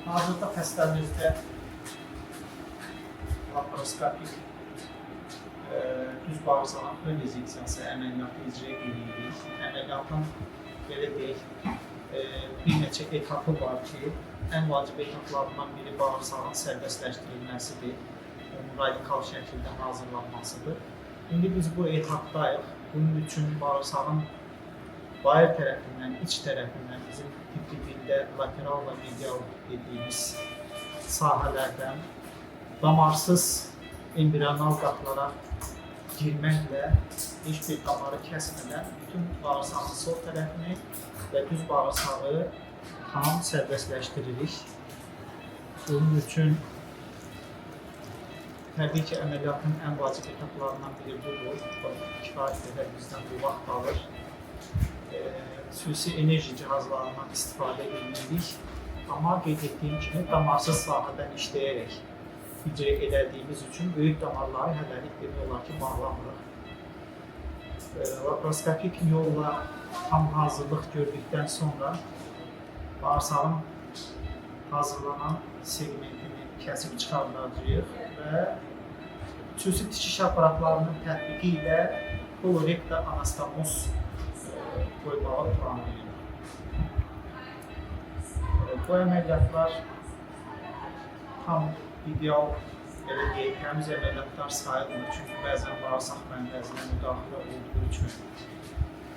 Hazırda xəstəmizdə laparoskopik düz bağırsağın ön rezeksiyası əməliyyatı icra edirik. Əməliyyatın belə deyək, bir neçə etapı var ki, ən vacib etaplarından biri bağırsağın sərbəstləşdirilməsidir, onun radikal şəkildə hazırlanmasıdır. İndi biz bu etapdayıq. Bunun üçün bağırsağın bayır tərəfindən, iç tərəfindən bizim tibbi dildə lateral və medial dediyimiz sahələrdən damarsız embrional qatlara girməklə heç bir damarı kəsmədən bütün bağırsağın sol tərəfini və düz bağırsağı tam sərbəstləşdiririk. Bunun üçün təbii ki, əməliyyatın ən vacib etaplarından biri budur. Kifayət qədər bizdən bu vaxt alır. Xüsusi enerji cihazlarından istifadə edirik. Amma qeyd etdiyim kimi damarsız sahədən işləyərək icra edədiyimiz üçün böyük damarları hələlik demək olar ki, bağlamırıq. Laparoskopik yolla tam hazırlıq gördükdən sonra bağırsağın hazırlanan segmentini kəsib çıxardacağıq və xüsusi tikiş aparatlarının tətbiqi ilə kolorekta anastomoz qoymağı planlayırıq. Bu əməliyyatlar tam ideal, belə deyək, təmiz əməliyyatlar sayılmır. Çünki bəzən bağırsaq mənbəzinə müdaxilə olduğu üçün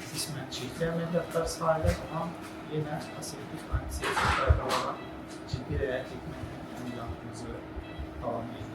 qismən çirkli əməliyyatlar sayılır, amma yenə aseptik antiseptik qaydalara ciddi riayət etməklə əməliyyatımızı davam edirik.